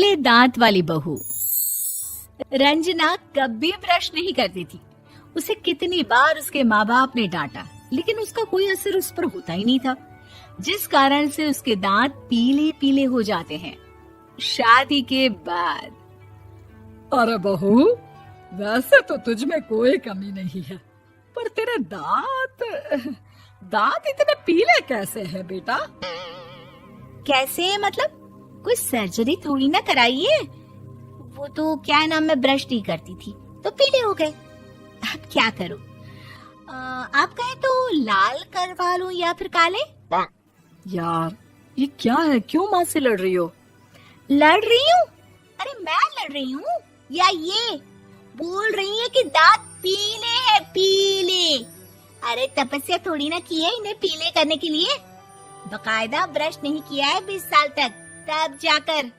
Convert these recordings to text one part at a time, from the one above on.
पीले दांत वाली बहू। रंजना कभी ब्रश नहीं करती थी। उसे कितनी बार उसके माँ बाप ने डांटा, लेकिन उसका कोई असर उस पर होता ही नहीं था, जिस कारण से उसके दांत पीले पीले हो जाते हैं। शादी के बाद। अरे बहू, वैसे तो तुझ में कोई कमी नहीं है, पर तेरे दांत इतने पीले कैसे हैं बेटा? कैसे मतलब? कोई सर्जरी थोड़ी ना कराई है। वो तो क्या नाम, मैं ब्रश नहीं करती थी तो पीले हो गए। अब क्या करूं? आप कहें तो लाल करवा लूं या फिर काले? यार ये क्या है, क्यों माँ से लड़ रही हो? लड़ रही हूँ? अरे मैं लड़ रही हूँ या ये बोल रही है कि दांत पीले हैं, पीले। अरे तपस्या थोड़ी ना की है इन्हें पीले करने के लिए। बकायदा ब्रश नहीं किया है 20 साल तक, तब जाकर।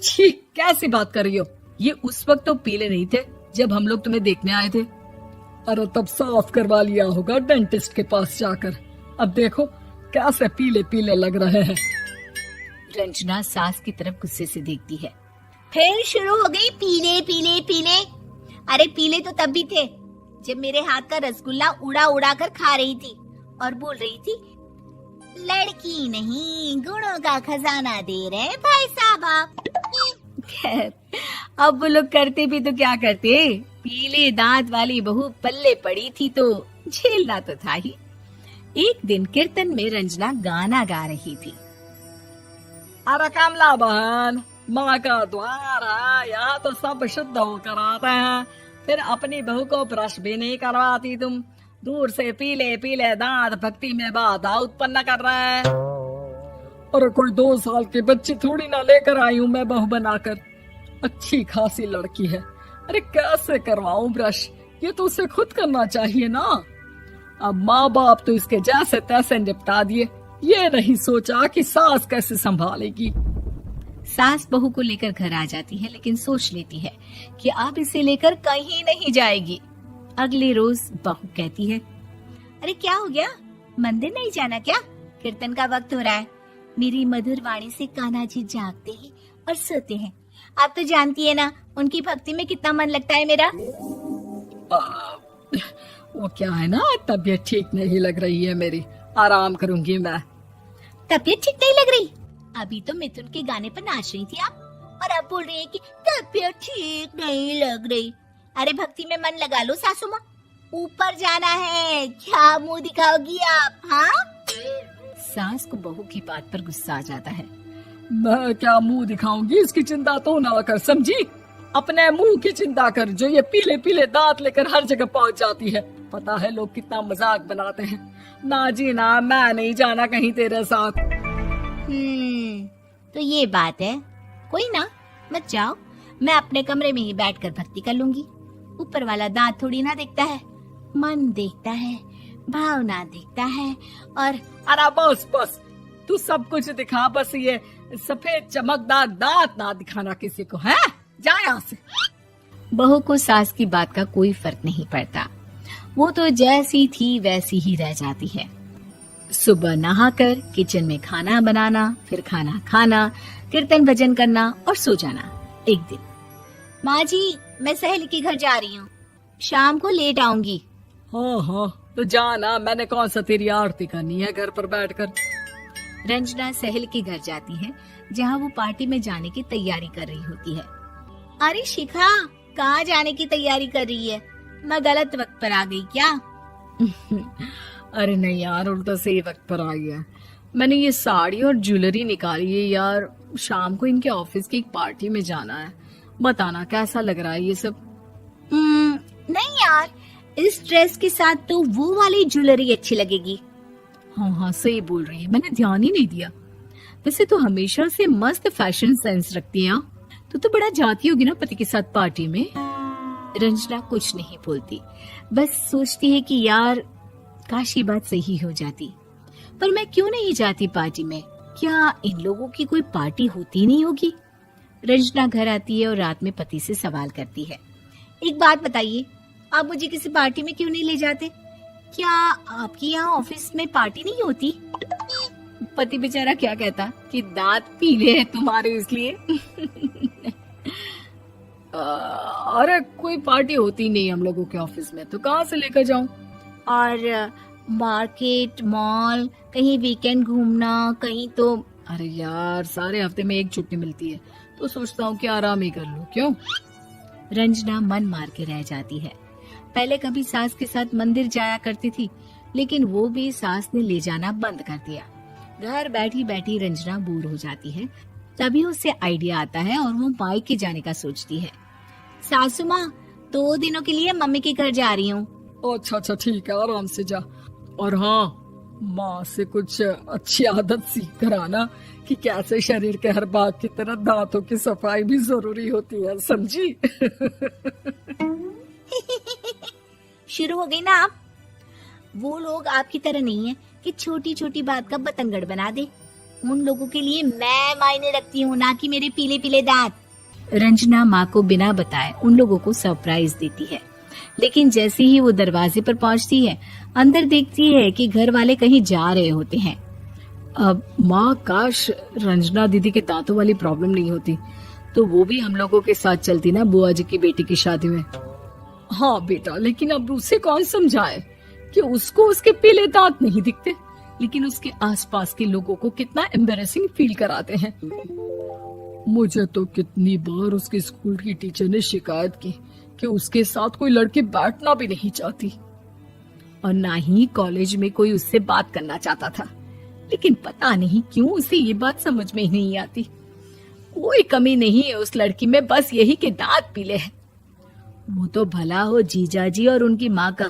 छी, कैसी बात कर रही हो? ये उस वक्त तो पीले नहीं थे जब हम लोग तुम्हें देखने आए थे। अरे तब साफ करवा लिया होगा डेंटिस्ट के पास जाकर। अब देखो कैसे पीले पीले लग रहे हैं। रंजना सास की तरफ गुस्से से देखती है। फिर शुरू हो गई पीले पीले पीले। अरे पीले तो तब भी थे जब मेरे हाथ का रसगुल्ला उड़ा उड़ा कर खा रही थी और बोल रही थी, लड़की नहीं गुणों का खजाना दे रहे भाई साहब आप। खैर, अब वो लोग करते भी तो क्या करते, पीले दांत वाली बहू पल्ले पड़ी थी तो झेलना तो था ही। एक दिन कीर्तन में रंजना गाना गा रही थी। अरे कमला बहन, माँ का द्वार है, यहाँ तो सब शुद्ध होकर आते हैं, फिर अपनी बहू को ब्रश भी नहीं करवाती तुम। दूर से पीले पीले दांत भक्ति में बाधा उत्पन्न कर रहे हैं। अरे कोई 2 साल के बच्ची थोड़ी ना लेकर आई हूँ मैं बहू बनाकर। अच्छी खासी लड़की है, अरे कैसे करवाऊं ब्रश? ये तो उसे खुद करना चाहिए ना। अब माँ बाप तो इसके जैसे तैसे निपटा दिए, ये नहीं सोचा कि सास कैसे संभालेगी। सास बहू को लेकर घर आ जाती है, लेकिन सोच लेती है कि अब इसे लेकर कहीं नहीं जाएगी। अगले रोज बहू कहती है, अरे क्या हो गया, मंदिर नहीं जाना क्या? कीर्तन का वक्त हो रहा है। मेरी मधुर वाणी से कान्हा जी जागते हैं और सोते हैं। आप तो जानती है ना उनकी भक्ति में कितना मन लगता है मेरा। वो क्या है ना, तबीयत ठीक नहीं लग रही है मेरी, आराम करूंगी मैं। तबीयत ठीक नहीं लग रही? अभी तो मिथुन के गाने पर नाच रही थी आप, और अब बोल रही है कि तबीयत ठीक नहीं लग रही। अरे भक्ति में मन लगा लो सासू माँ, ऊपर जाना है, क्या मुंह दिखाओगी आप? हाँ? सास को बहू की बात पर गुस्सा आ जाता है। मैं क्या मुंह दिखाऊंगी, इसकी चिंता तो ना कर, समझी? अपने मुंह की चिंता कर, जो ये पीले पीले दांत लेकर हर जगह पहुंच जाती है। पता है लोग कितना मजाक बनाते हैं। ना जी ना, मैं नहीं जाना कहीं तेरे साथ। तो ये बात है। कोई ना, मत जाओ, मैं अपने कमरे में ही बैठकर भक्ति कर लूंगी। ऊपर वाला दांत थोड़ी ना देखता है, मन देखता है, भावना देखता है। और अरे बस बस, तू सब कुछ दिखा, बस ये सफेद चमकदार दांत ना दिखाना किसी को, है? जा यहाँ से। बहू को सास की बात का कोई फर्क नहीं पड़ता, वो तो जैसी थी वैसी ही रह जाती है। सुबह नहाकर किचन में खाना बनाना, फिर खाना खाना, कीर्तन भजन करना और सो जाना। एक दिन, माँ जी मैं सहेली के घर जा रही हूँ, शाम को लेट आऊंगी। हाँ हाँ तो जाना, मैंने कौन सा तेरी आरती करनी है घर पर बैठकर। रंजना सहेली के घर जाती है, जहाँ वो पार्टी में जाने की तैयारी कर रही होती है। अरे शिखा, कहाँ जाने की तैयारी कर रही है? मैं गलत वक्त पर आ गई क्या? अरे नहीं यार, उल्टा सही वक्त पर आई है। मैंने ये साड़ी और ज्वेलरी निकाली है यार, शाम को इनके ऑफिस की एक पार्टी में जाना है। बताना कैसा लग रहा है ये सब? नहीं यार, इस ड्रेस के साथ तो वो वाली ज्वेलरी अच्छी लगेगी। हाँ हाँ सही बोल रही है, मैंने ध्यान ही नहीं दिया। वैसे तो हमेशा से मस्त फैशन सेंस रखती है। तो बड़ा जाती होगी ना पति के साथ पार्टी में। रंजना कुछ नहीं बोलती, बस सोचती है कि यार काश ये बात सही हो जाती, पर मैं क्यों नहीं जाती पार्टी में? क्या इन लोगों की कोई पार्टी होती नहीं होगी? रंजना घर आती है और रात में पति से सवाल करती है, एक बात बताइए, आप मुझे किसी पार्टी में क्यों नहीं ले जाते? क्या आपके यहाँ ऑफिस में पार्टी नहीं होती? पति बेचारा क्या कहता कि दांत पीले हैं तुम्हारे इसलिए। अरे कोई पार्टी होती नहीं हम लोगों के ऑफिस में, तो कहाँ से लेकर जाऊं? और मार्केट, मॉल, कहीं वीकेंड घूमना, कहीं तो। अरे यार, सारे हफ्ते में एक छुट्टी मिलती है, तो सोचता हूँ कि आराम ही कर लूं। क्यों? रंजना मन मार के रह जाती है। पहले कभी सास के साथ मंदिर जाया करती थी, लेकिन वो भी सास ने ले जाना बंद कर दिया। घर बैठी बैठी रंजना बोर हो जाती है। तभी उसे आइडिया आता है और वो मायके जाने का सोचती है। सासू माँ, 2 दिनों के लिए मम्मी के घर जा रही हूँ। अच्छा अच्छा, ठीक है, आराम से जा। और हाँ, माँ से कुछ अच्छी आदत सीख कर आना कि कैसे शरीर के हर भाग की तरह दांतों की सफाई भी जरूरी होती है, समझी? शुरू हो गई ना आप। वो लोग आपकी तरह नहीं है कि छोटी छोटी बात का बतंगड़ बना दे। उन लोगों के लिए मैं मायने रखती हूँ, ना कि मेरे पीले पीले दांत। रंजना माँ को बिना बताए उन लोगों को सरप्राइज देती है, लेकिन जैसे ही वो दरवाजे पर पहुंचती है, अंदर देखती है कि घर वाले कहीं जा रहे होते हैं। अब माँ, काश रंजना दीदी के दांतों वाली प्रॉब्लम नहीं होती, तो वो भी हम लोगों के साथ चलती ना बुआ जी की बेटी की शादी में। हाँ बेटा, लेकिन अब उसे कौन समझाए कि उसको उसके पीले दांत नहीं दिखते, लेकिन उसके आसपास के लोगों को कितना एम्बैरेसिंग फील कराते हैं। मुझे तो कितनी बार उसके स्कूल की टीचर ने शिकायत की कि उसके साथ कोई लड़की बैठना भी नहीं चाहती, और ना ही कॉलेज में कोई उससे बात करना चाहता था। लेकिन पता नहीं क्यों उसे ये बात समझ में ही नहीं आती। कोई कमी नहीं है उस लड़की में, बस यही कि दांत पीले हैं। वो तो भला हो जीजा जी और उनकी माँ का,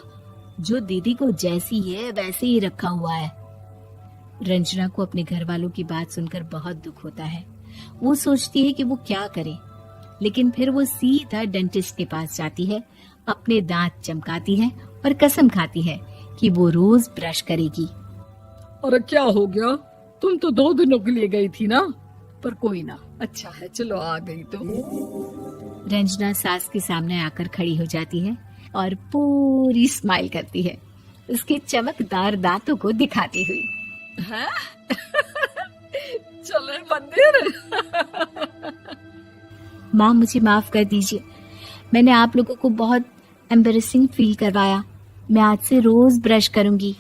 जो दीदी को जैसी है वैसे ही रखा हुआ है। रंजना को अपने घर वालों की बात सुनकर बहुत दुख होता है। वो सोचती है कि वो क्या करे, लेकिन फिर वो सीधा डेंटिस्ट के पास जाती है, अपने दांत चमकाती है और कसम खाती है कि वो रोज ब्रश करेगी। अरे क्या हो गया? तुम तो 2 दिनों के लिए गई थी ना। पर कोई ना, अच्छा है, चलो आ गई तो। रंजना सास के सामने आकर खड़ी हो जाती है और पूरी स्माइल करती है, उसके चमकदार दांतों को दिखाती हुई। हैं? चले मंदिर। माँ, मुझे माफ कर दीजिए, मैंने आप लोगों को बहुत एम्बैरेसिंग फील करवाया। मैं आज से रोज ब्रश करूंगी।